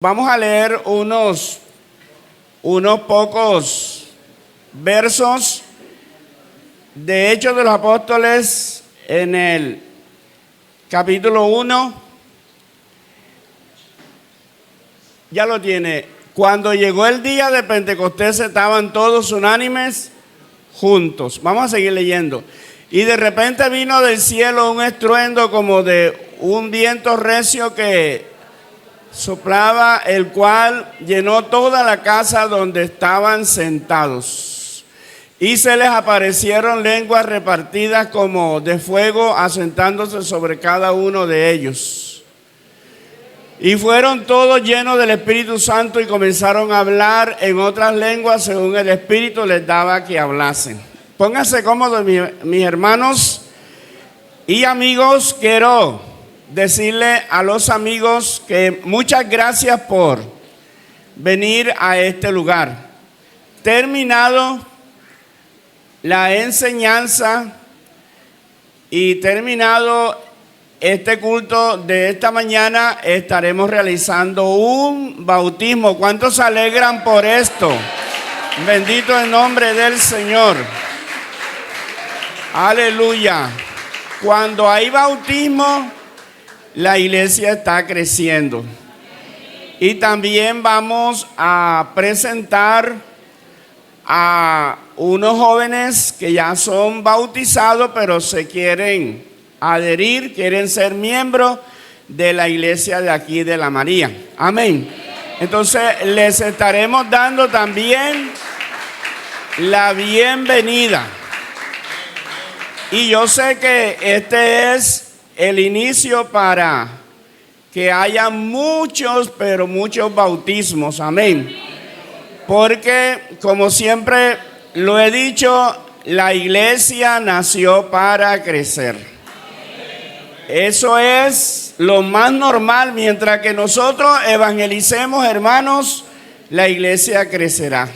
Vamos a leer unos pocos versos de Hechos de los Apóstoles en el capítulo 1. Ya lo tiene. Cuando llegó el día de Pentecostés estaban todos unánimes juntos. Vamos a seguir leyendo. Y de repente vino del cielo un estruendo como de un viento recio que soplaba, el cual llenó toda la casa donde estaban sentados. Y se les aparecieron lenguas repartidas como de fuego, asentándose sobre cada uno de ellos. Y fueron todos llenos del Espíritu Santo y comenzaron a hablar en otras lenguas según el Espíritu les daba que hablasen. Pónganse cómodos, mis hermanos y amigos. Quiero decirle a los amigos que muchas gracias por venir a este lugar. Terminado la enseñanza y terminado este culto de esta mañana, estaremos realizando un bautismo. ¿Cuántos se alegran por esto? Bendito el nombre del Señor. Aleluya. Cuando hay bautismo, la iglesia está creciendo. Y también vamos a presentar a unos jóvenes que ya son bautizados, pero se quieren adherir, quieren ser miembros de la iglesia de aquí de la María. Amén. Entonces les estaremos dando también la bienvenida. Y yo sé que este es el inicio para que haya muchos, pero muchos bautismos. Amén. Porque, como siempre lo he dicho, la iglesia nació para crecer. Eso es lo más normal. Mientras que nosotros evangelicemos, hermanos, la iglesia crecerá.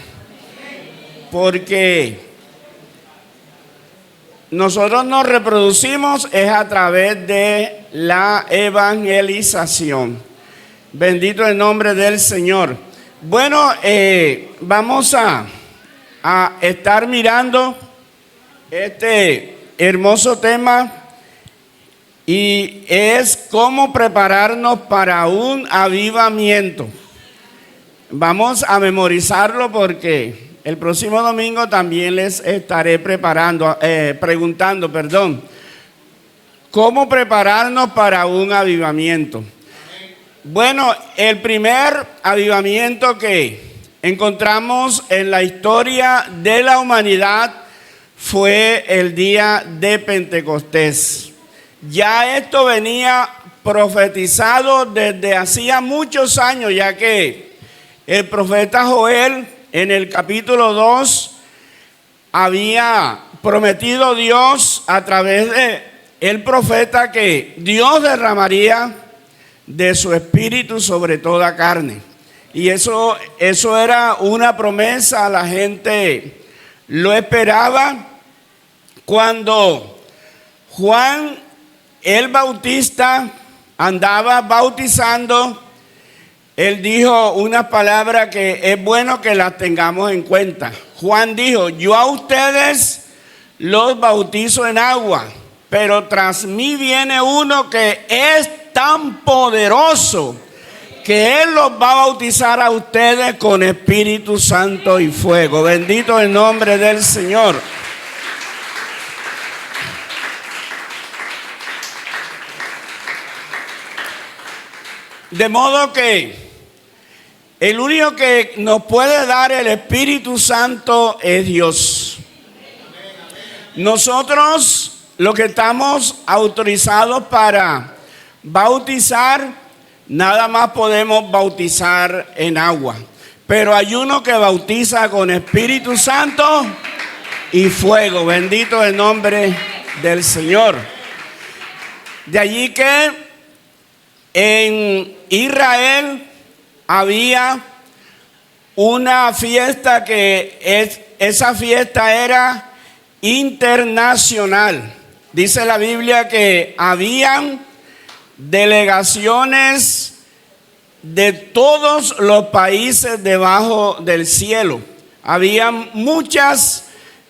Porque nosotros nos reproducimos es a través de la evangelización. Bendito el nombre del Señor. Bueno, vamos a estar mirando este hermoso tema y es cómo prepararnos para un avivamiento. Vamos a memorizarlo porque el próximo domingo también les estaré preguntando, ¿cómo prepararnos para un avivamiento? Bueno, el primer avivamiento que encontramos en la historia de la humanidad fue el día de Pentecostés. Ya esto venía profetizado desde hacía muchos años, ya que el profeta Joel en el capítulo 2 había prometido Dios a través de el profeta que Dios derramaría de su espíritu sobre toda carne. Y eso era una promesa, la gente lo esperaba. Cuando Juan el Bautista andaba bautizando, él dijo unas palabras que es bueno que las tengamos en cuenta. Juan dijo: yo a ustedes los bautizo en agua, pero tras mí viene uno que es tan poderoso que Él los va a bautizar a ustedes con Espíritu Santo y fuego. Bendito el nombre del Señor. De modo que el único que nos puede dar el Espíritu Santo es Dios. Nosotros, los que estamos autorizados para bautizar, nada más podemos bautizar en agua. Pero hay uno que bautiza con Espíritu Santo y fuego. Bendito el nombre del Señor. De allí que en Israel había una fiesta esa fiesta era internacional. Dice la Biblia que habían delegaciones de todos los países debajo del cielo. Había muchas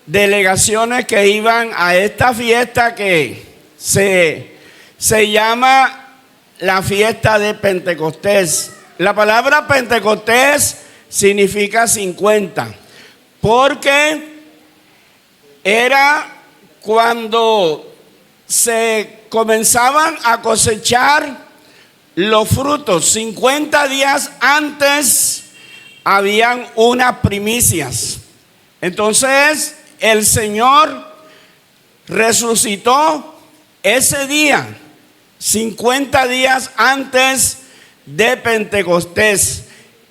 delegaciones que iban a esta fiesta que se llama la fiesta de Pentecostés. La palabra Pentecostés significa 50, porque era cuando se comenzaban a cosechar los frutos. 50 días antes habían unas primicias. Entonces el Señor resucitó ese día, 50 días antes de Pentecostés.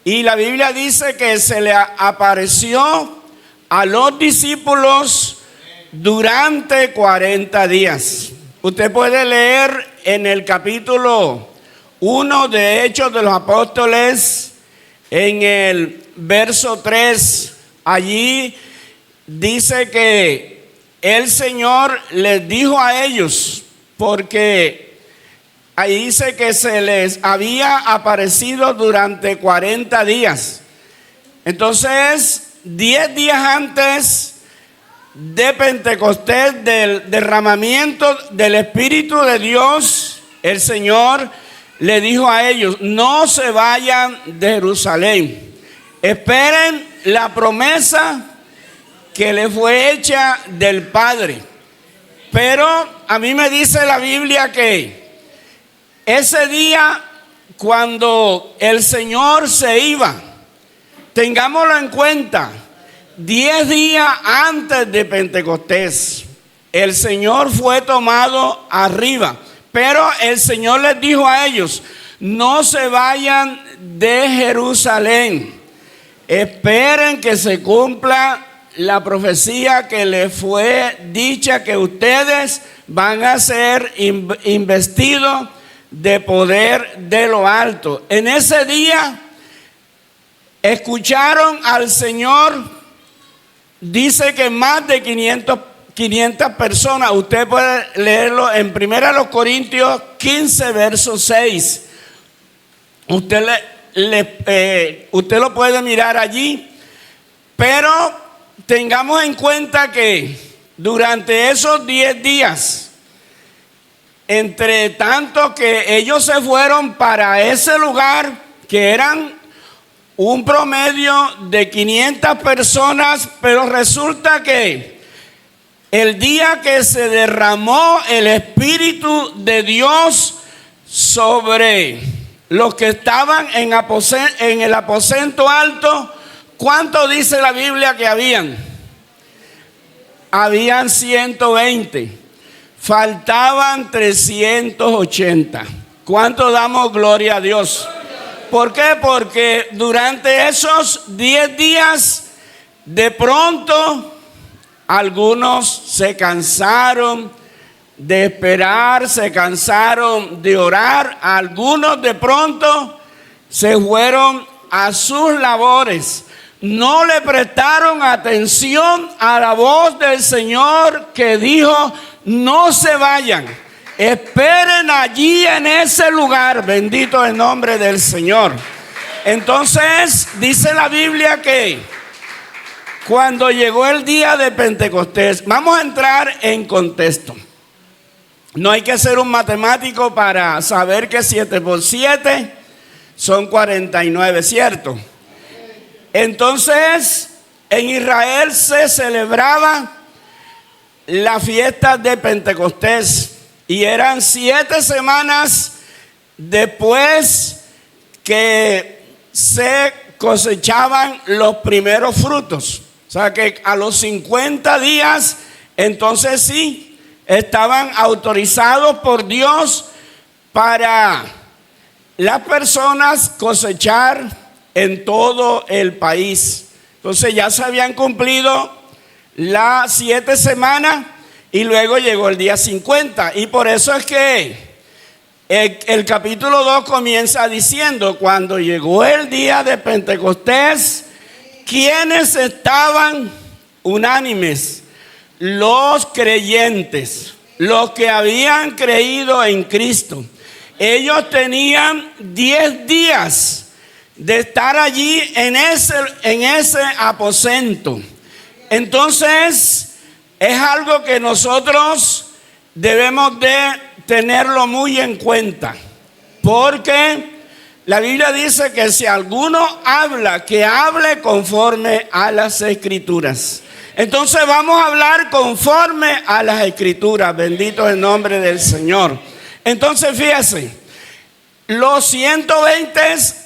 Y la Biblia dice que se le apareció a los discípulos durante 40 días. Usted puede leer en el capítulo 1 de Hechos de los Apóstoles, en el verso 3, allí dice que el Señor les dijo a ellos, porque ahí dice que se les había aparecido durante 40 días. Entonces, 10 días antes de Pentecostés, del derramamiento del Espíritu de Dios, el Señor le dijo a ellos: no se vayan de Jerusalén, esperen la promesa que le fue hecha del Padre. Pero a mí me dice la Biblia que ese día, cuando el Señor se iba, tengámoslo en cuenta, 10 días antes de Pentecostés, el Señor fue tomado arriba. Pero el Señor les dijo a ellos: no se vayan de Jerusalén, esperen que se cumpla la profecía que les fue dicha, que ustedes van a ser investidos de poder de lo alto. En ese día escucharon al Señor, dice que más de 500 personas. Usted puede leerlo en 1 Corintios 15, verso 6. Usted lo puede mirar allí. Pero tengamos en cuenta que durante esos 10 días, entre tanto que ellos se fueron para ese lugar, que eran un promedio de 500 personas, pero resulta que el día que se derramó el Espíritu de Dios sobre los que estaban en el aposento alto, ¿cuánto dice la Biblia que habían? Habían 120. Faltaban 380. ¿Cuánto damos gloria a Dios? ¿Por qué? Porque durante esos 10 días, de pronto, algunos se cansaron de esperar, se cansaron de orar. Algunos de pronto se fueron a sus labores. No le prestaron atención a la voz del Señor que dijo: no se vayan, esperen allí en ese lugar. Bendito el nombre del Señor. Entonces dice la Biblia que cuando llegó el día de Pentecostés, vamos a entrar en contexto. No hay que ser un matemático para saber que 7 por 7 son 49, ¿cierto? Entonces, en Israel se celebraba la fiesta de Pentecostés y eran 7 semanas después que se cosechaban los primeros frutos. O sea que a los 50 días, entonces sí, estaban autorizados por Dios para las personas cosechar en todo el país. Entonces ya se habían cumplido las 7 semanas y luego llegó el día 50. Y por eso es que el capítulo 2 comienza diciendo: cuando llegó el día de Pentecostés, ¿quiénes estaban unánimes? Los creyentes, los que habían creído en Cristo. ellos tenían 10 días de estar allí en ese aposento. Entonces, es algo que nosotros debemos de tenerlo muy en cuenta, porque la Biblia dice que si alguno habla, que hable conforme a las Escrituras. Entonces vamos a hablar conforme a las Escrituras. Bendito el nombre del Señor. Entonces fíjese, los 120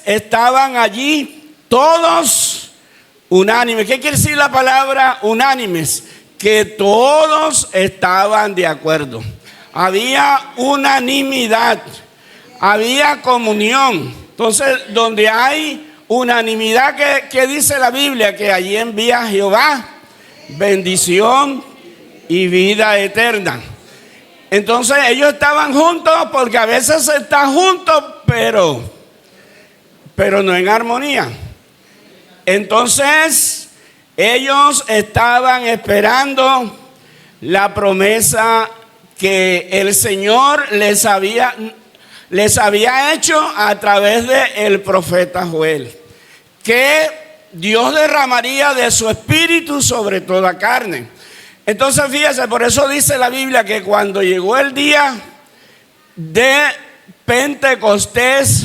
estaban allí todos unánimes. ¿Qué quiere decir la palabra unánimes? Que todos estaban de acuerdo. Había unanimidad, había comunión. Entonces, donde hay unanimidad, ¿qué dice la Biblia? Que allí envía Jehová bendición y vida eterna. Entonces ellos estaban juntos, porque a veces se está juntos, pero no en armonía. Entonces ellos estaban esperando la promesa que el Señor les había hecho a través del profeta Joel, que Dios derramaría de su espíritu sobre toda carne. Entonces fíjese, por eso dice la Biblia que cuando llegó el día de Pentecostés,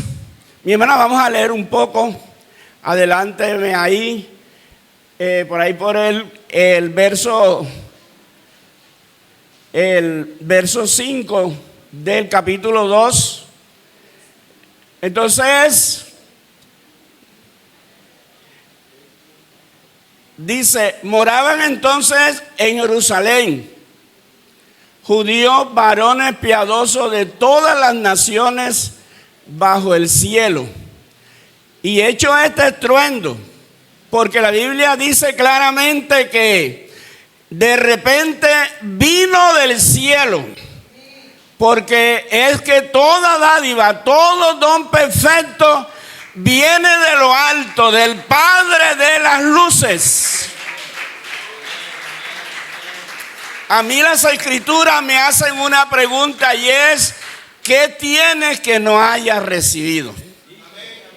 mi hermana, vamos a leer un poco, adelánteme ahí, por el verso 5 del capítulo 2. Entonces dice: moraban entonces en Jerusalén judíos varones piadosos de todas las naciones bajo el cielo. Y hecho este estruendo, porque la Biblia dice claramente que de repente vino del cielo, porque es que toda dádiva, todo don perfecto viene de lo alto, del Padre de las luces. A mí las Escrituras me hacen una pregunta, y es: ¿qué tienes que no hayas recibido?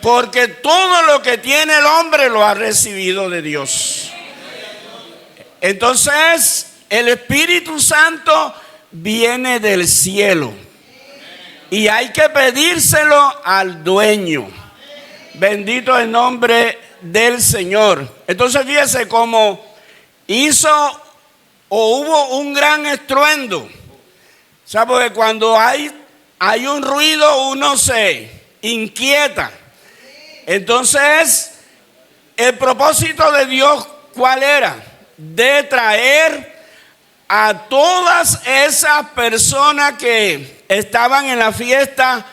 Porque todo lo que tiene el hombre lo ha recibido de Dios. Entonces, el Espíritu Santo viene del cielo y hay que pedírselo al dueño. Bendito el nombre del Señor. Entonces fíjese cómo hubo un gran estruendo. ¿Sabe? Porque cuando hay un ruido, uno se inquieta. Entonces, el propósito de Dios, ¿cuál era? De traer a todas esas personas que estaban en la fiesta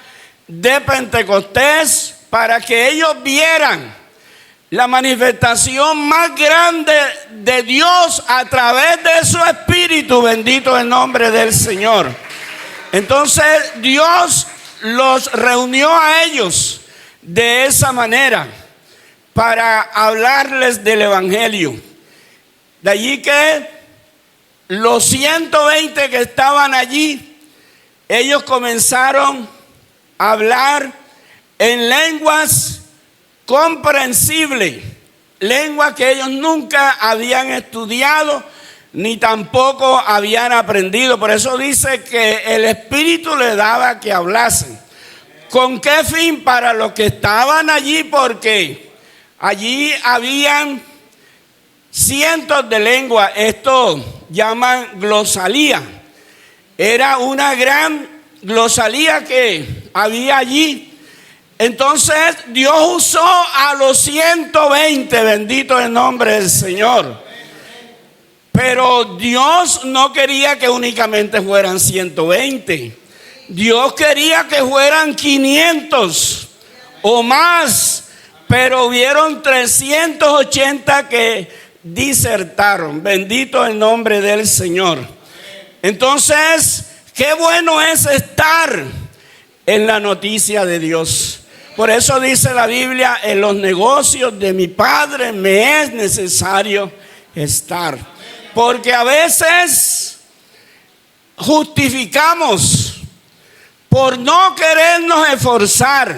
de Pentecostés, para que ellos vieran la manifestación más grande de Dios a través de su Espíritu. Bendito el nombre del Señor. Entonces Dios los reunió a ellos de esa manera para hablarles del Evangelio. De allí que los 120 que estaban allí, ellos comenzaron a hablar en lenguas comprensibles, lenguas que ellos nunca habían estudiado ni tampoco habían aprendido. Por eso dice que el Espíritu le daba que hablasen. ¿Con qué fin? Para los que estaban allí, porque allí habían cientos de lenguas. Esto llaman glosalía. Era una gran glosalía que había allí. Entonces Dios usó a los 120, bendito el nombre del Señor. Pero Dios no quería que únicamente fueran 120. Dios quería que fueran 500 o más, pero hubieron 380 que disertaron. Bendito el nombre del Señor. Entonces, qué bueno es estar en la noticia de Dios. Por eso dice la Biblia: en los negocios de mi Padre me es necesario estar. Porque a veces justificamos por no querernos esforzar,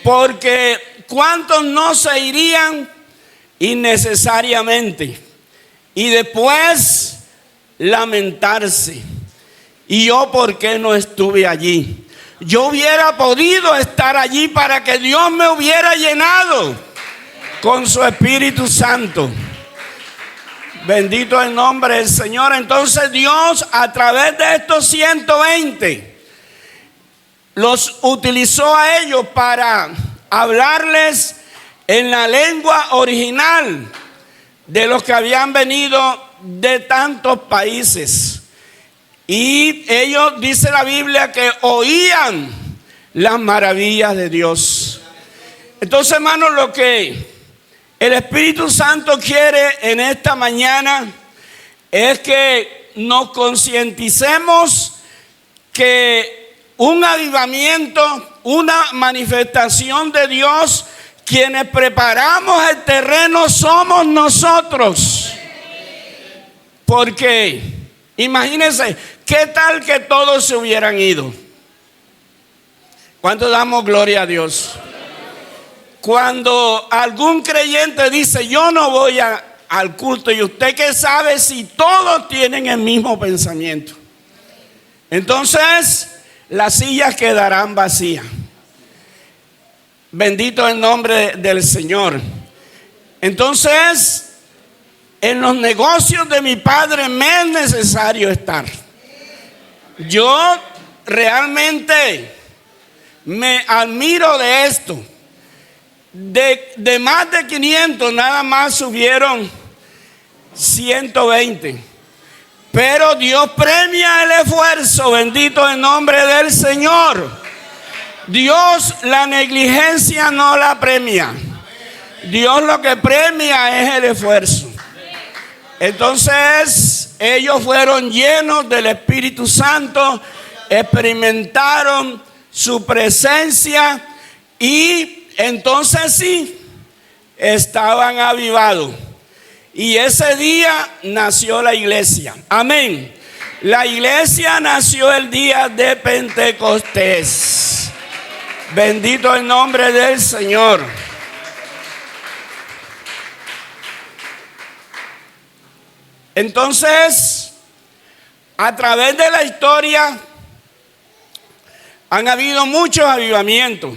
porque ¿cuántos no se irían innecesariamente y después lamentarse? ¿Y yo por qué no estuve allí? Yo hubiera podido estar allí para que Dios me hubiera llenado con su Espíritu Santo. Bendito el nombre del Señor. Entonces Dios, a través de estos 120, los utilizó a ellos para hablarles en la lengua original de los que habían venido de tantos países. Y ellos, dice la Biblia, que oían las maravillas de Dios. Entonces, hermanos, lo que el Espíritu Santo quiere en esta mañana es que nos concienticemos que un avivamiento, una manifestación de Dios, quienes preparamos el terreno somos nosotros. Porque imagínense, ¿qué tal que todos se hubieran ido? ¿Cuánto damos gloria a Dios? Cuando algún creyente dice, yo no voy al culto, y usted qué sabe si todos tienen el mismo pensamiento, entonces las sillas quedarán vacías. Bendito el nombre del Señor. Entonces, en los negocios de mi Padre me es necesario estar. Yo realmente me admiro de esto. De más de 500 nada más subieron 120. Pero Dios premia el esfuerzo, bendito el nombre del Señor. Dios la negligencia no la premia. Dios lo que premia es el esfuerzo. Entonces ellos fueron llenos del Espíritu Santo, experimentaron su presencia y entonces sí, estaban avivados. Y ese día nació la iglesia. Amén. La iglesia nació el día de Pentecostés. Bendito el nombre del Señor. Entonces, a través de la historia han habido muchos avivamientos.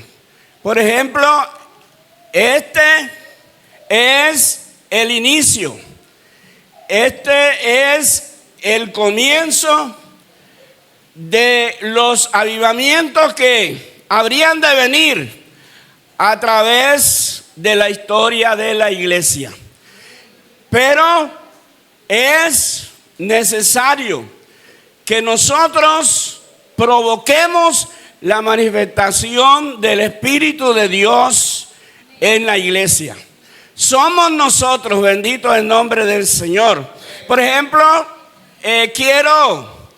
Por ejemplo, este es el inicio. Este es el comienzo de los avivamientos que habrían de venir a través de la historia de la iglesia. Pero es necesario que nosotros provoquemos la manifestación del Espíritu de Dios en la iglesia. Somos nosotros, bendito el nombre del Señor. Por ejemplo, quiero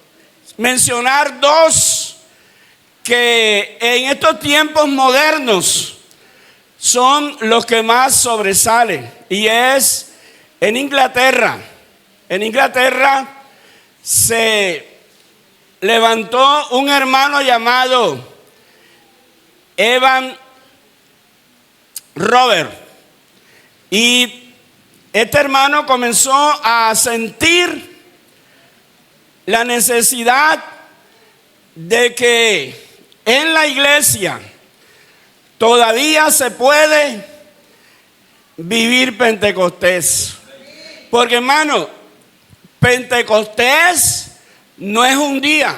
mencionar dos que en estos tiempos modernos son los que más sobresalen. Y es en Inglaterra. En Inglaterra se levantó un hermano llamado Evan Robert. Y este hermano comenzó a sentir la necesidad de que en la iglesia todavía se puede vivir Pentecostés. Porque, hermano, Pentecostés no es un día.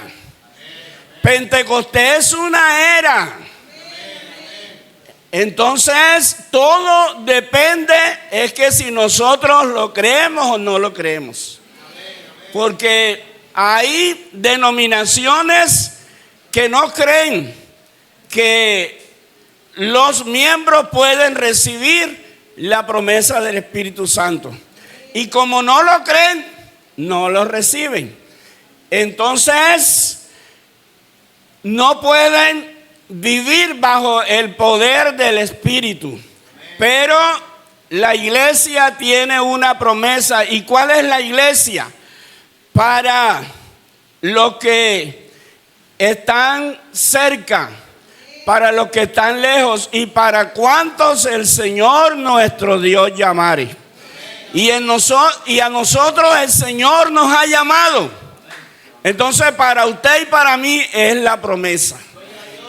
Pentecostés es una era. Entonces, todo depende, es que si nosotros lo creemos o no lo creemos. Porque hay denominaciones que no creen que los miembros pueden recibir la promesa del Espíritu Santo. Y como no lo creen, no lo reciben. Entonces, no pueden vivir bajo el poder del Espíritu. Pero la iglesia tiene una promesa. ¿Y cuál es la iglesia? Para lo que están cerca, para los que están lejos y para cuantos el Señor nuestro Dios llamare. Y a nosotros el Señor nos ha llamado. Entonces para usted y para mí es la promesa.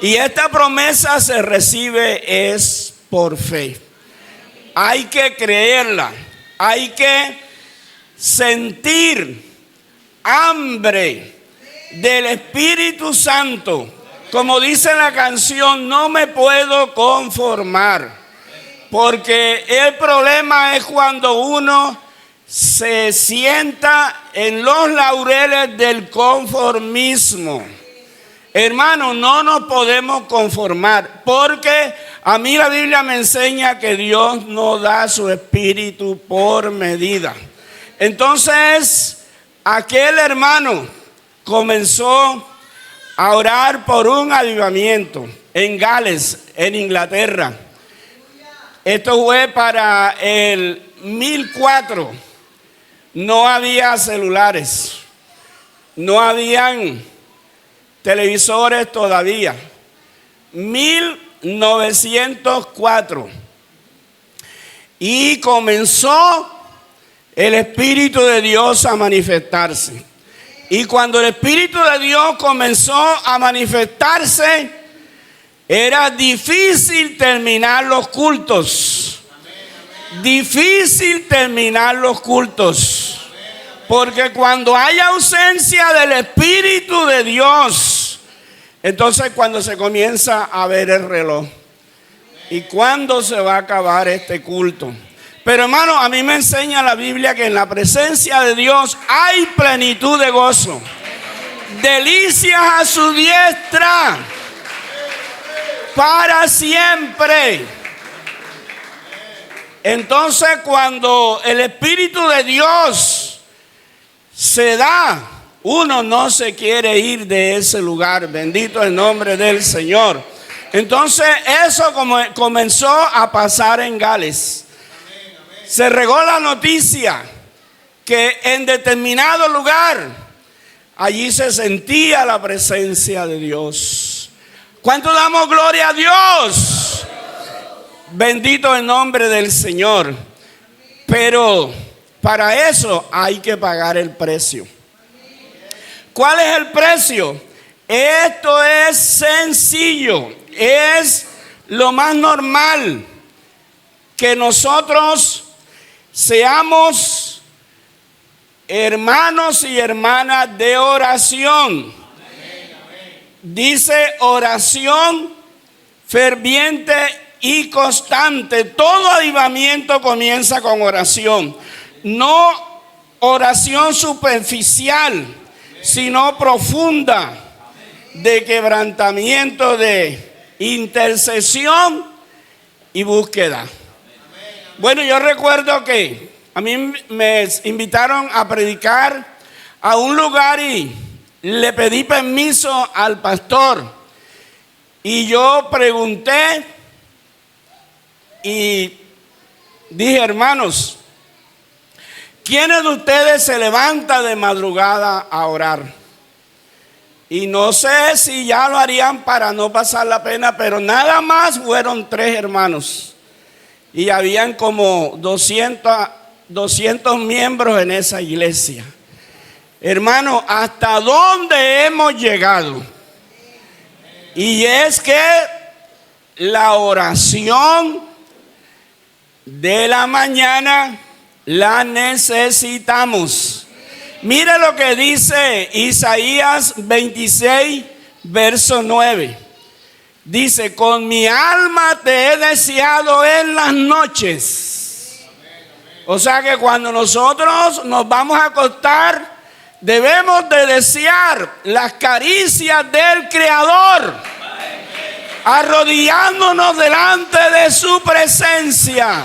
Y esta promesa se recibe es por fe. Hay que creerla. Hay que sentir hambre del Espíritu Santo. Como dice la canción, no me puedo conformar. Porque el problema es cuando uno se sienta en los laureles del conformismo. Hermano, no nos podemos conformar, porque a mí la Biblia me enseña que Dios no da su espíritu por medida. Entonces, aquel hermano comenzó a orar por un avivamiento en Gales, en Inglaterra. Esto fue para el 1004. No había celulares, no habían televisores todavía. 1904. Y comenzó el Espíritu de Dios a manifestarse. Y cuando el Espíritu de Dios comenzó a manifestarse, era difícil terminar los cultos. Difícil terminar los cultos. Porque cuando hay ausencia del Espíritu de Dios, entonces cuando se comienza a ver el reloj. ¿Y cuándo se va a acabar este culto? Pero hermano, a mí me enseña la Biblia que en la presencia de Dios hay plenitud de gozo. Delicias a su diestra para siempre. Entonces cuando el Espíritu de Dios se da, uno no se quiere ir de ese lugar. Bendito el nombre del Señor. Entonces eso comenzó a pasar en Gales. Se regó la noticia que en determinado lugar allí se sentía la presencia de Dios. ¿Cuánto damos gloria a Dios? Bendito el nombre del Señor. Pero para eso hay que pagar el precio. ¿Cuál es el precio? Esto es sencillo, es lo más normal, que nosotros seamos hermanos y hermanas de oración. Dice oración ferviente y constante. Todo avivamiento comienza con oración. No oración superficial, sino profunda, de quebrantamiento, de intercesión y búsqueda. Bueno, yo recuerdo que a mí me invitaron a predicar a un lugar y le pedí permiso al pastor. Y yo pregunté y dije, hermanos, ¿quiénes de ustedes se levantan de madrugada a orar? Y no sé si ya lo harían para no pasar la pena, pero nada más fueron 3 hermanos. Y habían como 200 miembros en esa iglesia. Hermano, ¿hasta dónde hemos llegado? Y es que la oración de la mañana la necesitamos. Mire lo que dice Isaías 26, verso 9. Dice, con mi alma te he deseado en las noches. O sea que cuando nosotros nos vamos a acostar, debemos de desear las caricias del Creador, arrodillándonos delante de su presencia.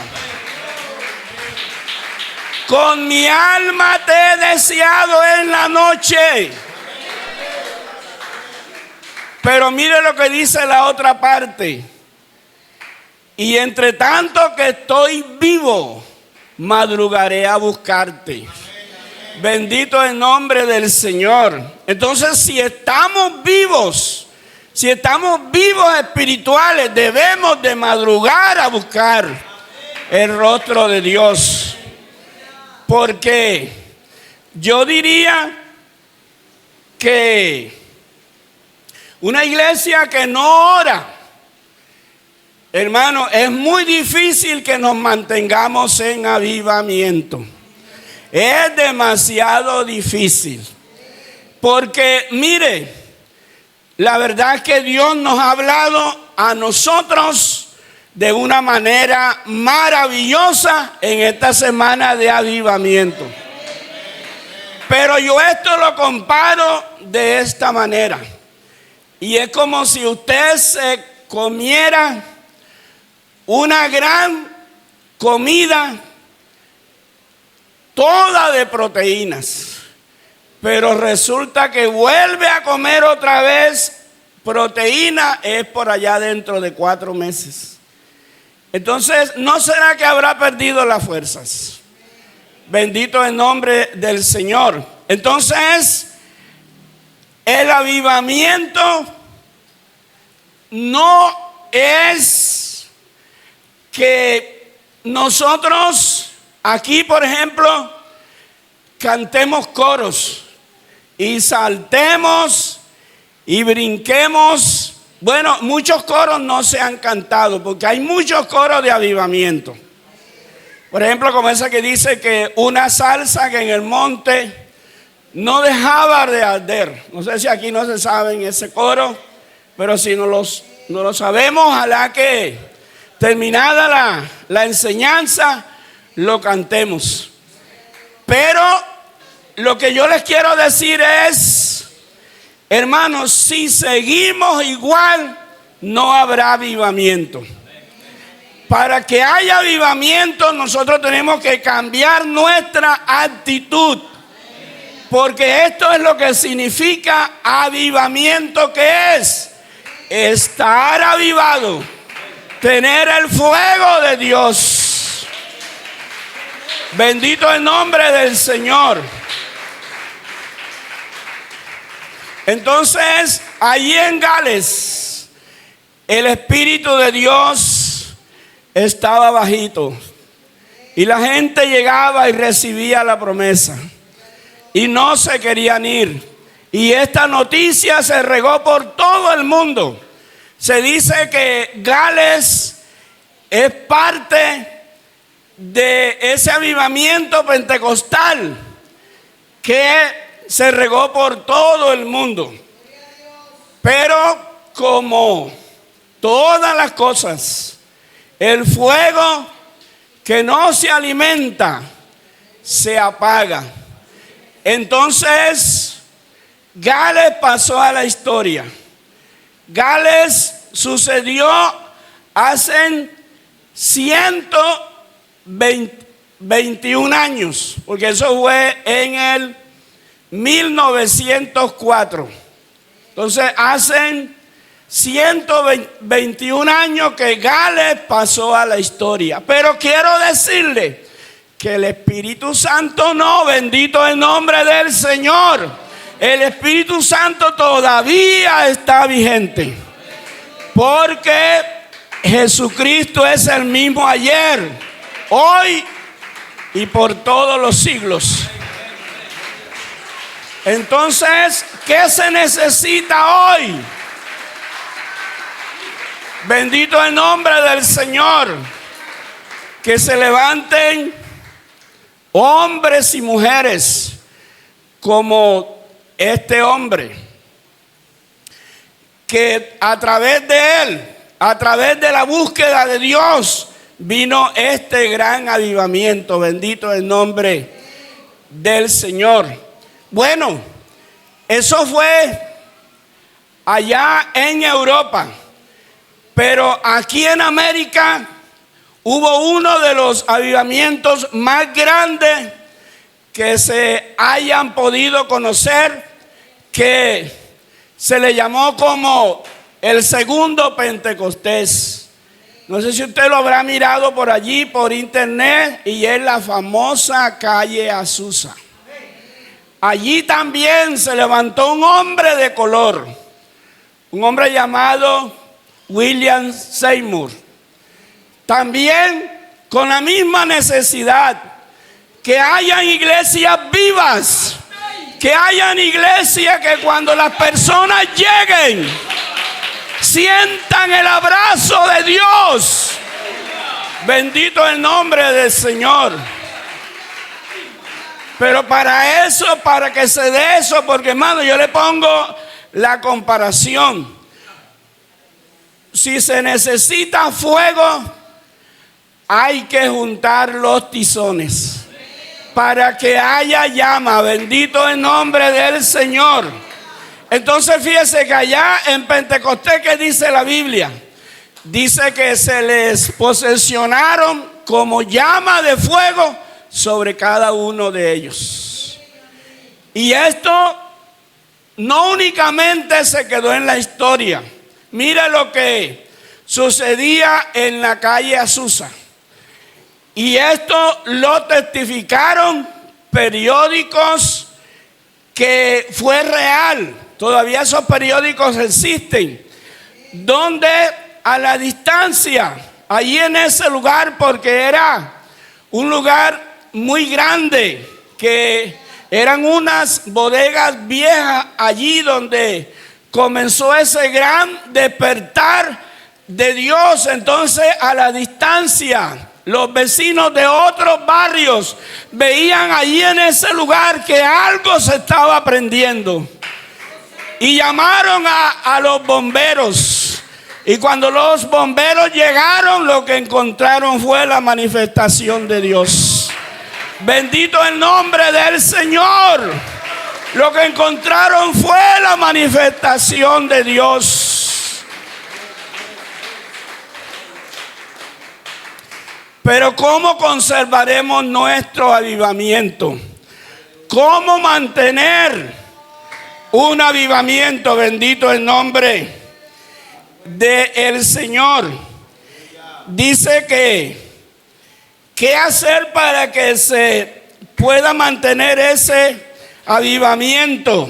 Con mi alma te he deseado en la noche. Pero mire lo que dice la otra parte. Y entre tanto que estoy vivo, madrugaré a buscarte. Bendito el nombre del Señor. Entonces, si estamos vivos espirituales, debemos de madrugar a buscar el rostro de Dios. Porque yo diría que una iglesia que no ora, hermano, es muy difícil que nos mantengamos en avivamiento. Es demasiado difícil. Porque, mire, la verdad es que Dios nos ha hablado a nosotros de una manera maravillosa en esta semana de avivamiento. Pero yo esto lo comparo de esta manera. Y es como si usted se comiera una gran comida toda de proteínas, pero resulta que vuelve a comer otra vez proteína, es por allá dentro de 4 meses. Entonces, ¿no será que habrá perdido las fuerzas? Bendito el nombre del Señor. Entonces, el avivamiento no es que nosotros aquí, por ejemplo, cantemos coros y saltemos y brinquemos. Bueno, muchos coros no se han cantado porque hay muchos coros de avivamiento. Por ejemplo, como esa que dice que una salsa que en el monte no dejaba de arder. No sé si aquí no se sabe en ese coro, pero si no lo sabemos, ojalá que terminada la enseñanza lo cantemos. Pero lo que yo les quiero decir es, hermanos, si seguimos igual, no habrá avivamiento. Para que haya avivamiento, nosotros tenemos que cambiar nuestra actitud. Porque esto es lo que significa avivamiento, que es estar avivado, tener el fuego de Dios. Bendito el nombre del Señor. Entonces, allí en Gales, el Espíritu de Dios estaba bajito. Y la gente llegaba y recibía la promesa. Y no se querían ir. Y esta noticia se regó por todo el mundo. Se dice que Gales es parte de ese avivamiento pentecostal que se regó por todo el mundo. Pero como todas las cosas, el fuego que no se alimenta se apaga. Entonces, Gales pasó a la historia. Gales sucedió hace 121 años, porque eso fue en el 1904. Entonces, hace 121 años que Gales pasó a la historia. Pero quiero decirle que el Espíritu Santo no, bendito el nombre del Señor. El Espíritu Santo todavía está vigente. Porque Jesucristo es el mismo ayer, hoy y por todos los siglos. Entonces, ¿qué se necesita hoy? Bendito el nombre del Señor. Que se levanten hombres y mujeres como este hombre, que a través de él, a través de la búsqueda de Dios, vino este gran avivamiento. Bendito el nombre del Señor. Bueno, eso fue allá en Europa, pero aquí en América hubo uno de los avivamientos más grandes que se hayan podido conocer, que se le llamó como el segundo Pentecostés. No sé si usted lo habrá mirado por allí, por internet, y es la famosa calle Azusa. allí también se levantó un hombre de color, un hombre llamado William Seymour, también con la misma necesidad, que hayan iglesias vivas, que hayan iglesias que cuando las personas lleguen, sientan el abrazo de Dios. Bendito el nombre del Señor. Pero para eso, para que se dé eso, porque hermano, yo le pongo la comparación. Si se necesita fuego, hay que juntar los tizones para que haya llama. Bendito el nombre del Señor. Entonces fíjese que allá en Pentecostés, ¿qué dice la Biblia? Dice que se les posesionaron como llama de fuego sobre cada uno de ellos. Y esto no únicamente se quedó en la historia. Mire lo que sucedía en la calle Azusa. Y esto lo testificaron periódicos que fue real. Todavía esos periódicos existen. Donde a la distancia, allí en ese lugar, porque era un lugar muy grande, que eran unas bodegas viejas allí donde comenzó ese gran despertar de Dios. Entonces a la distancia, los vecinos de otros barrios veían allí en ese lugar que algo se estaba prendiendo. Y llamaron a los bomberos. Y cuando los bomberos llegaron, lo que encontraron fue la manifestación de Dios. Bendito el nombre del Señor. Lo que encontraron fue la manifestación de Dios. Pero ¿cómo conservaremos nuestro avivamiento? ¿Cómo mantener un avivamiento? Bendito el nombre del Señor. Dice que ¿qué hacer para que se pueda mantener ese avivamiento?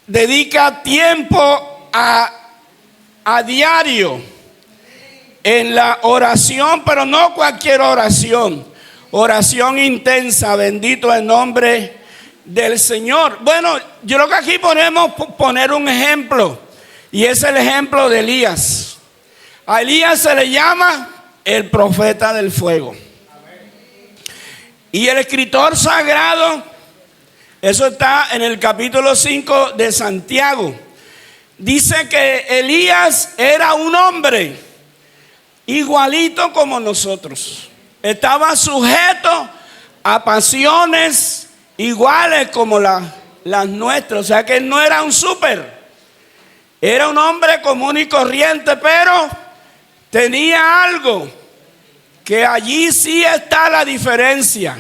Dedica tiempo a diario en la oración, pero no cualquier oración, oración intensa. Bendito el nombre del Señor. Bueno, yo creo que aquí podemos poner un ejemplo, y es el ejemplo de Elías. A Elías se le llama el profeta del fuego. Y el escritor sagrado, eso está en el capítulo 5 de Santiago, dice que Elías era un hombre igualito como nosotros. Estaba sujeto a pasiones iguales como las nuestras. O sea que él no era un súper. Era un hombre común y corriente, pero tenía algo que allí sí está la diferencia.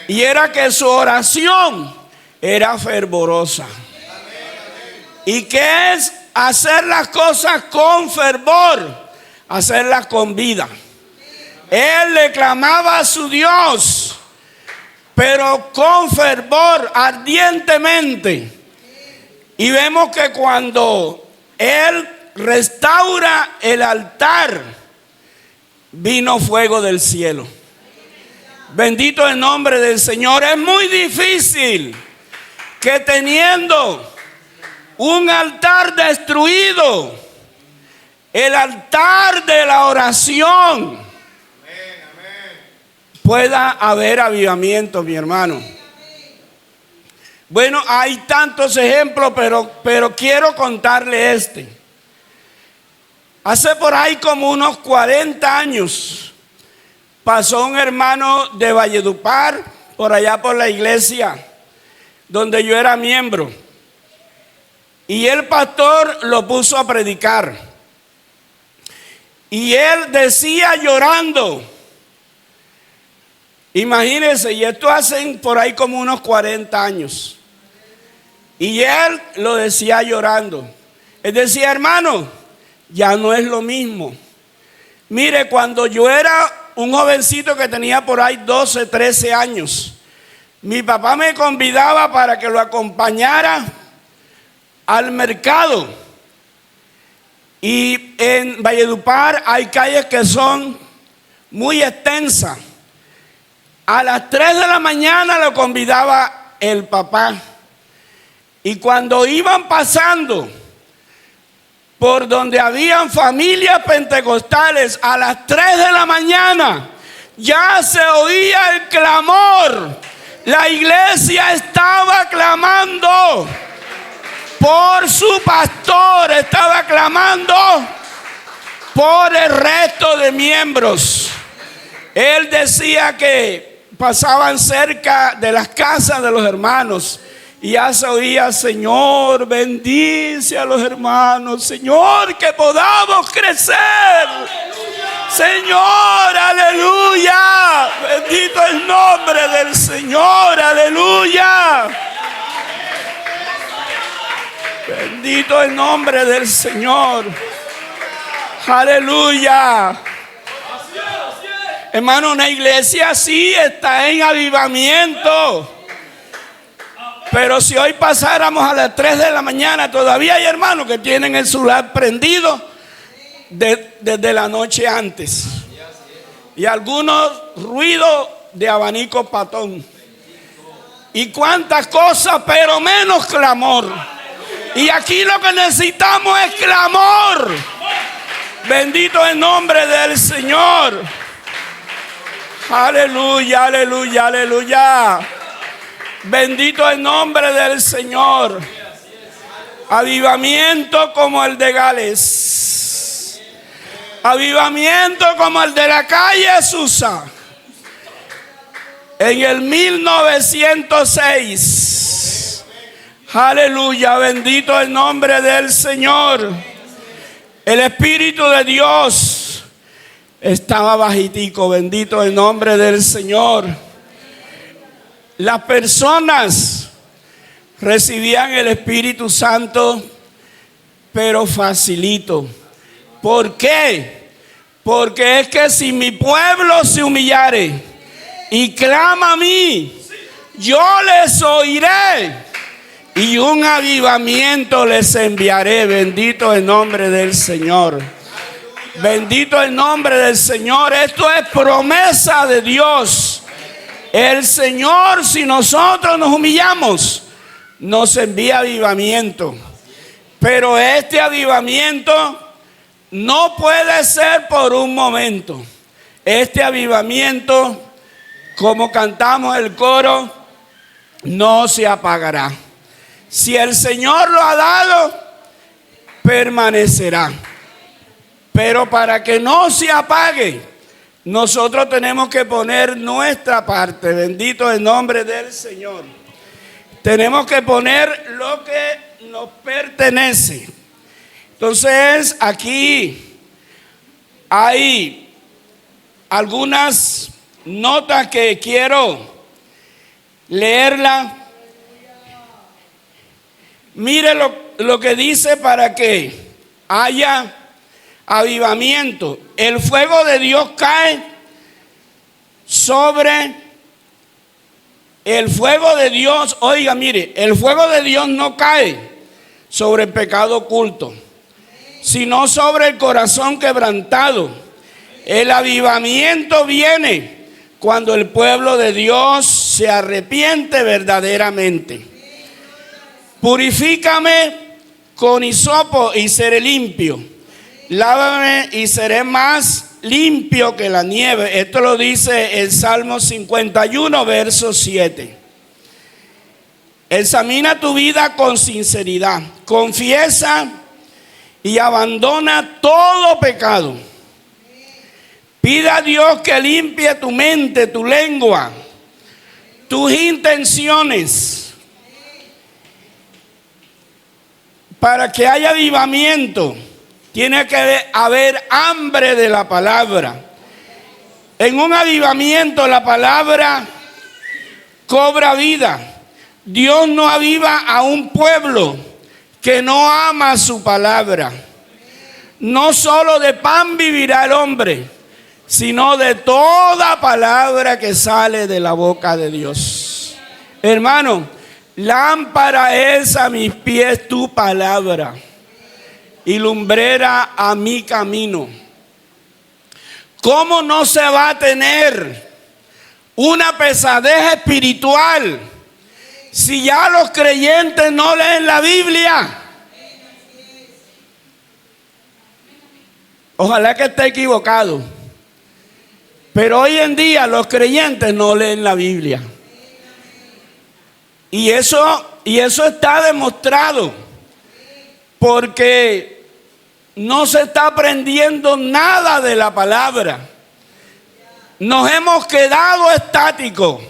Y era que su oración era fervorosa. ¿Y qué es hacer las cosas con fervor? Hacerlas con vida. Él le clamaba a su Dios, pero con fervor, ardientemente. Y vemos que cuando él restaura el altar, vino fuego del cielo. Bendito el nombre del Señor. Es muy difícil que teniendo un altar destruido, el altar de la oración, pueda haber avivamiento, mi hermano. Bueno, hay tantos ejemplos, pero quiero contarle este. Hace por ahí como unos 40 años, pasó un hermano de Valledupar, por allá por la iglesia donde yo era miembro. Y el pastor lo puso a predicar. Y él decía llorando, imagínense, y esto hacen por ahí como unos 40 años. Y él lo decía llorando. Él decía, hermano, ya no es lo mismo. Mire, cuando yo era un jovencito que tenía por ahí 12, 13 años, mi papá me convidaba para que lo acompañara al mercado. Y en Valledupar hay calles que son muy extensas. A las 3 de la mañana lo convidaba el papá. Y cuando iban pasando por donde habían familias pentecostales, a las 3 de la mañana ya se oía el clamor. La iglesia estaba clamando por su pastor, estaba clamando por el resto de miembros. Él decía que pasaban cerca de las casas de los hermanos y ya se oía: Señor, bendice a los hermanos, Señor, que podamos crecer. Señor, aleluya. Bendito el nombre del Señor, aleluya. Bendito el nombre del Señor, aleluya. Hermano, una iglesia así está en avivamiento. Pero si hoy pasáramos a las 3 de la mañana, todavía hay hermanos que tienen el celular prendido desde la noche antes. Y algunos ruidos de abanico patón. Y cuántas cosas, pero menos clamor. Y aquí lo que necesitamos es clamor. Bendito el nombre del Señor. Aleluya, aleluya, aleluya. Bendito el nombre del Señor. Avivamiento como el de Gales. Avivamiento como el de la calle Susa. En el 1906. Aleluya, bendito el nombre del Señor. El Espíritu de Dios estaba bajitico, bendito el nombre del Señor. Las personas recibían el Espíritu Santo, pero facilito. ¿Por qué? Porque es que si mi pueblo se humillare y clama a mí, yo les oiré y un avivamiento les enviaré. Bendito el nombre del Señor. Bendito el nombre del Señor. Esto es promesa de Dios. El Señor, si nosotros nos humillamos, nos envía avivamiento. Pero este avivamiento no puede ser por un momento. Este avivamiento, como cantamos el coro, no se apagará. Si el Señor lo ha dado, permanecerá. Pero para que no se apague, nosotros tenemos que poner nuestra parte. Bendito el nombre del Señor. Tenemos que poner lo que nos pertenece. Entonces, aquí hay algunas notas que quiero leerla. Mire lo que dice para que haya avivamiento. El fuego de Dios cae sobre el fuego de Dios. Oiga, mire, el fuego de Dios no cae sobre el pecado oculto, sino sobre el corazón quebrantado. El avivamiento viene cuando el pueblo de Dios se arrepiente verdaderamente. Purifícame con hisopo y seré limpio. Lávame y seré más limpio que la nieve. Esto lo dice el Salmo 51, verso 7. Examina tu vida con sinceridad. Confiesa y abandona todo pecado. Pide a Dios que limpie tu mente, tu lengua, tus intenciones, para que haya avivamiento. Tiene que haber hambre de la palabra. En un avivamiento la palabra cobra vida. Dios no aviva a un pueblo que no ama su palabra. No solo de pan vivirá el hombre, sino de toda palabra que sale de la boca de Dios. Hermano, lámpara es a mis pies tu palabra y lumbrera a mi camino. ¿Cómo no se va a tener una pesadez espiritual si ya los creyentes no leen la Biblia? Ojalá que esté equivocado, pero hoy en día los creyentes no leen la Biblia. Y eso está demostrado, porque no se está aprendiendo nada de la palabra. Nos hemos quedado estáticos.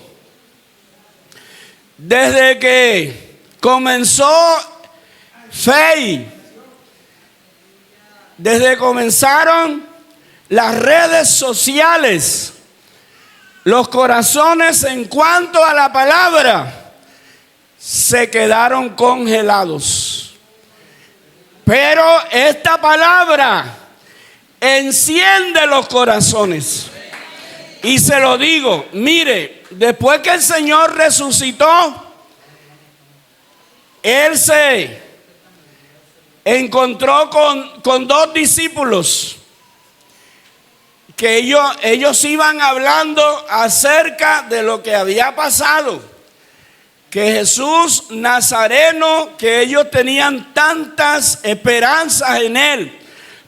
Desde que comenzó FEI, desde que comenzaron las redes sociales, los corazones en cuanto a la palabra se quedaron congelados. Pero esta palabra enciende los corazones. Y se lo digo, mire, después que el Señor resucitó, Él se encontró con dos discípulos que ellos iban hablando acerca de lo que había pasado. Que Jesús Nazareno, que ellos tenían tantas esperanzas en Él,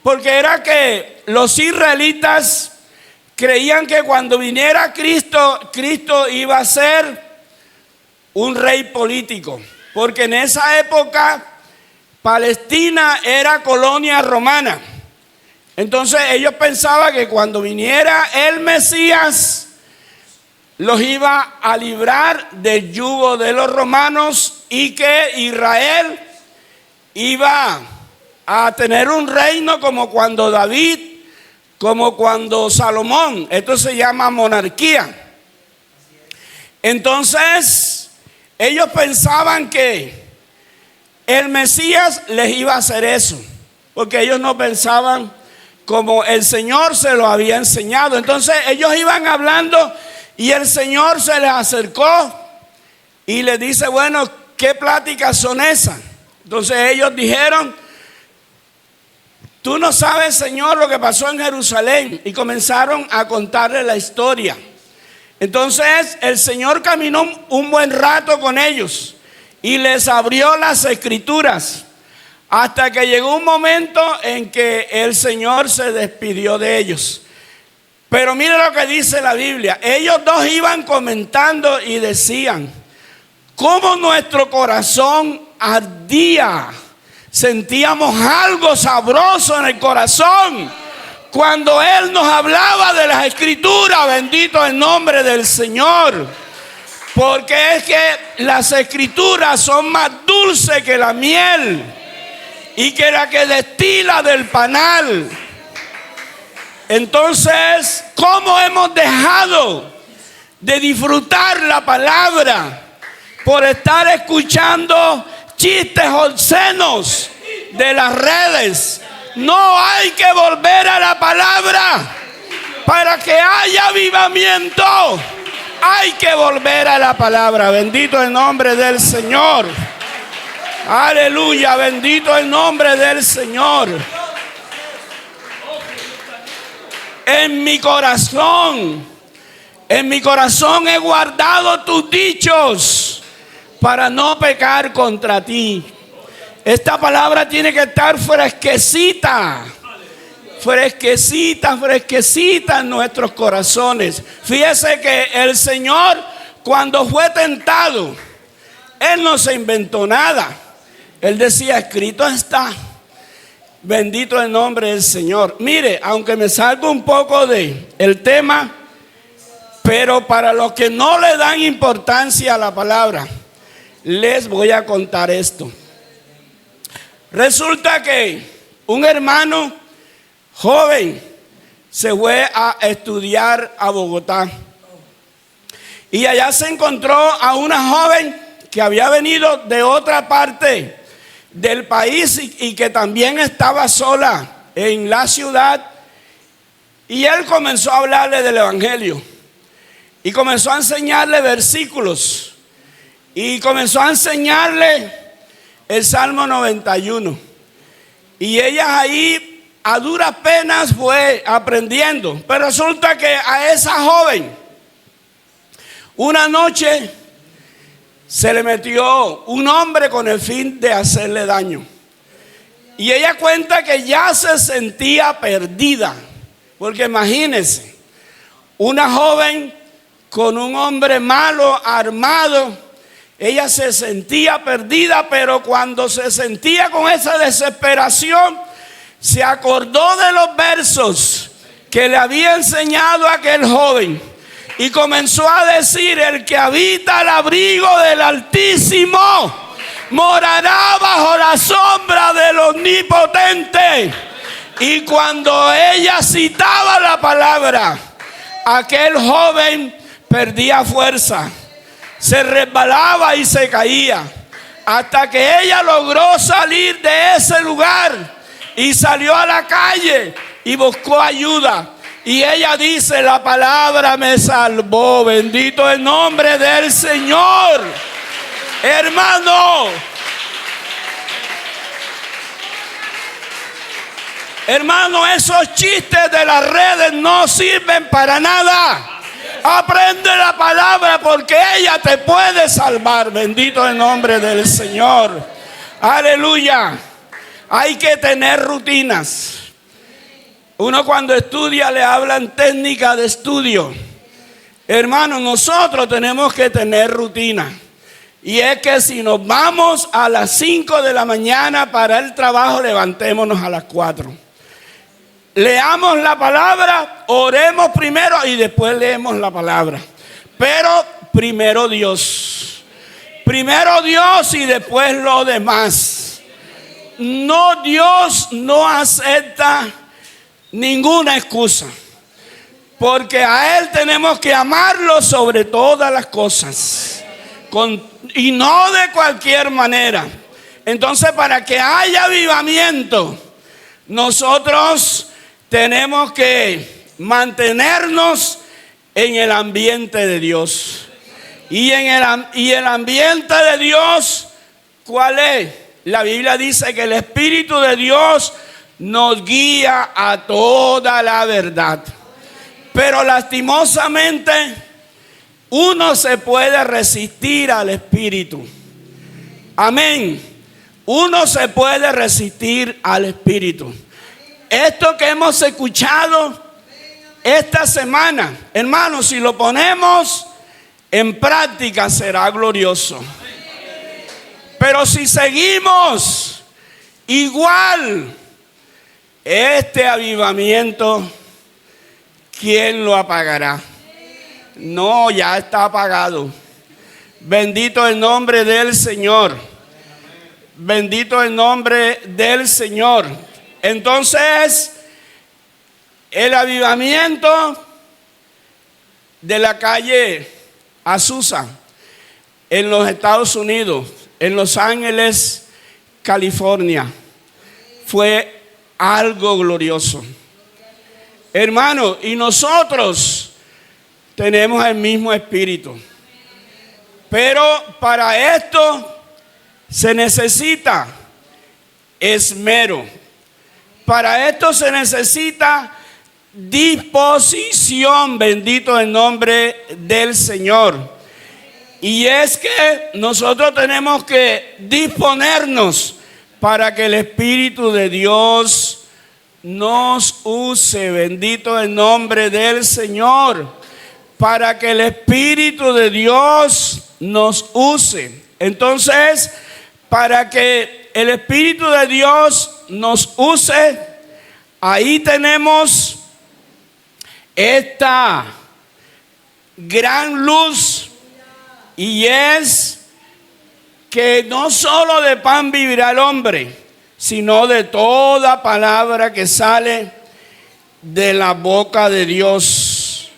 porque era que los israelitas creían que cuando viniera Cristo, Cristo iba a ser un rey político, porque en esa época Palestina era colonia romana. Entonces ellos pensaban que cuando viniera el Mesías, los iba a librar del yugo de los romanos y que Israel iba a tener un reino como cuando David, como cuando Salomón. Esto se llama monarquía. Entonces, ellos pensaban que el Mesías les iba a hacer eso, porque ellos no pensaban como el Señor se lo había enseñado. Entonces, ellos iban hablando. Y el Señor se les acercó y les dice, bueno, ¿qué pláticas son esas? Entonces ellos dijeron, tú no sabes, Señor, lo que pasó en Jerusalén. Y comenzaron a contarle la historia. Entonces el Señor caminó un buen rato con ellos y les abrió las escrituras, hasta que llegó un momento en que el Señor se despidió de ellos. Pero mire lo que dice la Biblia. Ellos dos iban comentando y decían, cómo nuestro corazón ardía. Sentíamos algo sabroso en el corazón cuando Él nos hablaba de las escrituras. Bendito el nombre del Señor. Porque es que las escrituras son más dulces que la miel y que la que destila del panal. Entonces, ¿cómo hemos dejado de disfrutar la palabra por estar escuchando chistes obscenos de las redes? No, hay que volver a la palabra para que haya avivamiento. Hay que volver a la palabra. Bendito el nombre del Señor. Aleluya, bendito el nombre del Señor. En mi corazón he guardado tus dichos para no pecar contra ti. Esta palabra tiene que estar fresquecita en nuestros corazones. Fíjese que el Señor, cuando fue tentado, Él no se inventó nada. Él decía, escrito está. Bendito el nombre del Señor. Mire, aunque me salgo un poco del tema, pero para los que no le dan importancia a la palabra, les voy a contar esto. Resulta que un hermano joven se fue a estudiar a Bogotá. Y allá se encontró a una joven que había venido de otra parte del país y que también estaba sola en la ciudad. Y él comenzó a hablarle del evangelio y comenzó a enseñarle versículos. y comenzó a enseñarle el Salmo 91. Y ella ahí a duras penas fue aprendiendo. Pero resulta que a esa joven una noche se le metió un hombre con el fin de hacerle daño. Y ella cuenta que ya se sentía perdida. Porque imagínense, una joven con un hombre malo armado, ella se sentía perdida, pero cuando se sentía con esa desesperación, se acordó de los versos que le había enseñado aquel joven y comenzó a decir: el que habita al abrigo del Altísimo morará bajo la sombra del Omnipotente. Y cuando ella citaba la palabra, aquel joven perdía fuerza, se resbalaba y se caía, hasta que ella logró salir de ese lugar y salió a la calle y buscó ayuda. Y ella dice: la palabra me salvó, bendito el nombre del Señor. Hermano, esos chistes de las redes no sirven para nada. Aprende la palabra, porque ella te puede salvar. Bendito el nombre del Señor. Aleluya. Hay que tener rutinas. Uno cuando estudia le hablan técnica de estudio. Hermano, nosotros tenemos que tener rutina. Y es que si nos vamos a las 5 de la mañana para el trabajo, levantémonos a las 4. Leamos la palabra, oremos primero y después leemos la palabra. Pero primero Dios. Primero Dios y después lo demás. No, Dios no acepta ninguna excusa. Porque a Él tenemos que amarlo sobre todas las cosas. Y no de cualquier manera. Entonces, para que haya avivamiento, nosotros tenemos que mantenernos en el ambiente de Dios. Y el ambiente de Dios, ¿cuál es? La Biblia dice que el Espíritu de Dios nos guía a toda la verdad. Pero lastimosamente, uno se puede resistir al Espíritu. Amén. Uno se puede resistir al Espíritu. Esto que hemos escuchado esta semana, hermanos, si lo ponemos en práctica será glorioso. Pero si seguimos igual, este avivamiento, ¿quién lo apagará? No, ya está apagado. Bendito el nombre del Señor. Bendito el nombre del Señor. Entonces, el avivamiento de la calle Azusa en los Estados Unidos, en Los Ángeles, California, fue algo glorioso. Hermano, y nosotros tenemos el mismo espíritu. Pero para esto se necesita esmero. Para esto se necesita disposición, bendito el nombre del Señor. Y es que nosotros tenemos que disponernos para que el Espíritu de Dios nos use, bendito el nombre del Señor. Para que el Espíritu de Dios nos use. Entonces, para que el Espíritu de Dios nos use, ahí tenemos esta gran luz, y es que no solo de pan vivirá el hombre, sino de toda palabra que sale de la boca de Dios.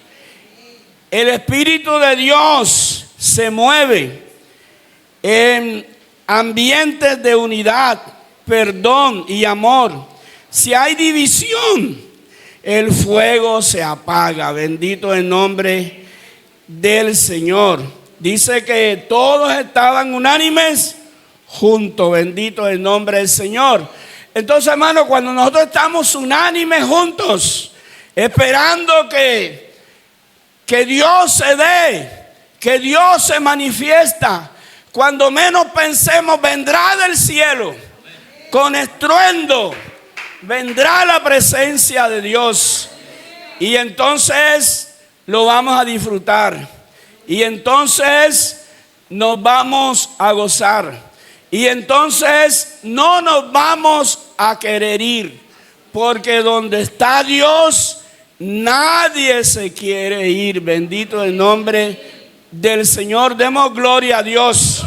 El Espíritu de Dios se mueve en ambientes de unidad, perdón y amor. Si hay división, el fuego se apaga. Bendito el nombre del Señor. dice que todos estaban unánimes juntos. Bendito el nombre del Señor. Entonces, hermano, cuando nosotros estamos unánimes juntos, esperando que Dios se dé, que Dios se manifiesta, cuando menos pensemos, vendrá del cielo, con estruendo, vendrá la presencia de Dios. Y entonces lo vamos a disfrutar. Y entonces nos vamos a gozar. Y entonces no nos vamos a querer ir. Porque donde está Dios, nadie se quiere ir. Bendito el nombre del Señor. Demos gloria a Dios.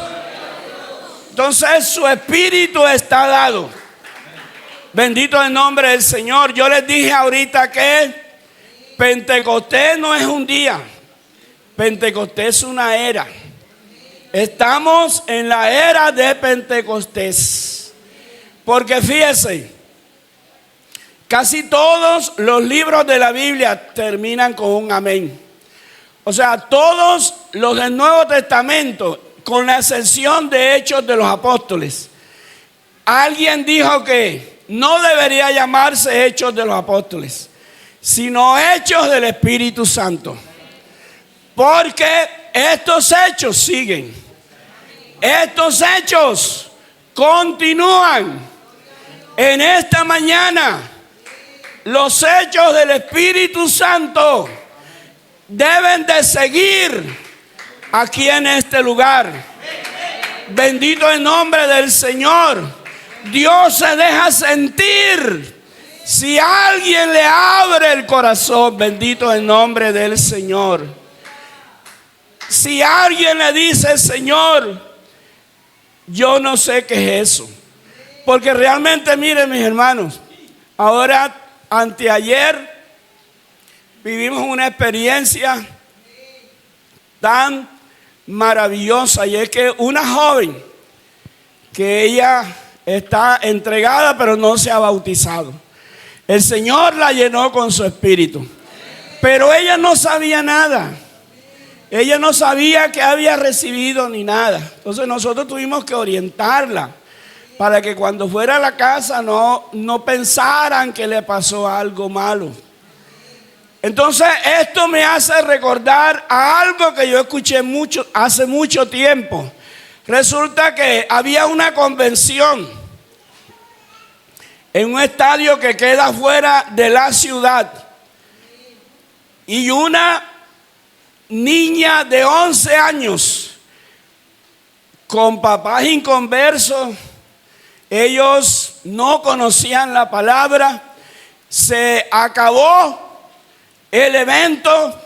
Entonces su espíritu está dado. Bendito el nombre del Señor. Yo les dije ahorita que Pentecostés no es un día. Pentecostés es una era. Estamos en la era de Pentecostés. Porque fíjese, casi todos los libros de la Biblia terminan con un amén. O sea, todos los del Nuevo Testamento, con la excepción de Hechos de los Apóstoles. Alguien dijo que no debería llamarse Hechos de los Apóstoles, sino Hechos del Espíritu Santo. Porque estos hechos siguen. Estos hechos continúan. En esta mañana, los hechos del Espíritu Santo deben de seguir aquí en este lugar. Bendito el nombre del Señor. Dios se deja sentir si alguien le abre el corazón. Bendito el nombre del Señor. Si alguien le dice: Señor, yo no sé qué es eso. Porque realmente, miren, mis hermanos, ahora, anteayer, vivimos una experiencia tan maravillosa, y es que una joven que ella está entregada pero no se ha bautizado, el Señor la llenó con su espíritu, pero ella no sabía nada. Ella no sabía que había recibido ni nada. Entonces nosotros tuvimos que orientarla para que cuando fuera a la casa no pensaran que le pasó algo malo. Entonces esto me hace recordar a algo que yo escuché hace mucho tiempo. Resulta que había una convención en un estadio que queda fuera de la ciudad, y una niña de 11 años con papás inconversos, ellos no conocían la palabra. Se acabó el evento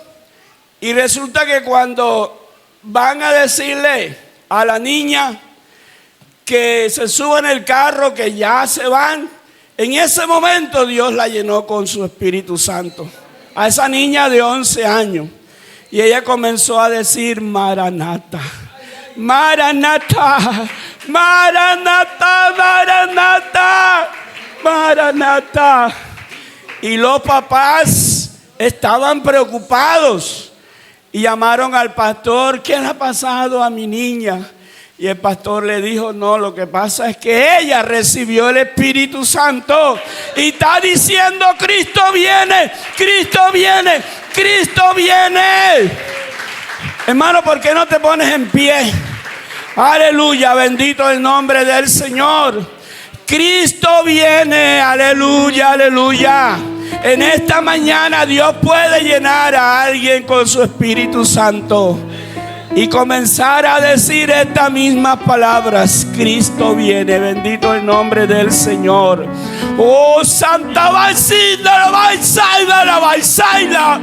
y resulta que cuando van a decirle a la niña que se suba en el carro, que ya se van, en ese momento Dios la llenó con su Espíritu Santo, a esa niña de 11 años. Y ella comenzó a decir: Maranata, Maranata, Maranata, Maranata, Maranata. Y los papás estaban preocupados y llamaron al pastor: ¿qué le ha pasado a mi niña? Y el pastor le dijo: no, lo que pasa es que ella recibió el Espíritu Santo y está diciendo: Cristo viene, Cristo viene, Cristo viene. Hermano, ¿por qué no te pones en pie? Aleluya, bendito el nombre del Señor. Cristo viene, aleluya, aleluya. En esta mañana Dios puede llenar a alguien con su Espíritu Santo y comenzar a decir estas mismas palabras: Cristo viene, bendito el nombre del Señor. Oh, Santa Baisida, la Baisida, la Baisida.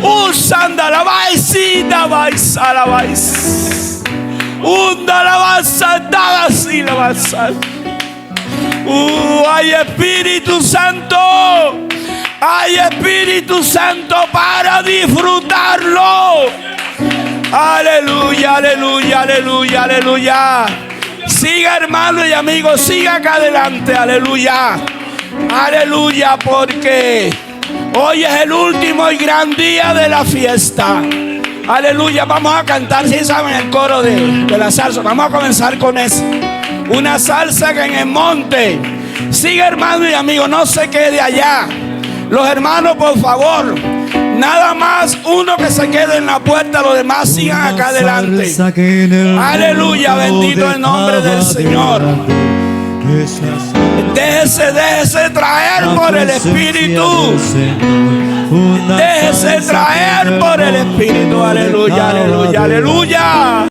Oh, Santa la Baisida, Baisa, la Bais. Unda la Baisada, así la Baisada. Hay Espíritu Santo. Hay Espíritu Santo para disfrutarlo. Aleluya, aleluya, aleluya, aleluya. Siga, hermano y amigo, siga acá adelante. Aleluya, aleluya, porque hoy es el último y gran día de la fiesta. Aleluya, vamos a cantar, si saben el coro de la salsa. Vamos a comenzar con eso. Una salsa que en el monte. Sigue, hermano y amigo, no se quede allá. Los hermanos, por favor, nada más uno que se quede en la puerta, los demás sigan acá adelante. Aleluya, bendito el nombre del Señor. Déjese traer por el Espíritu. Déjese traer por el Espíritu. Aleluya, aleluya, aleluya.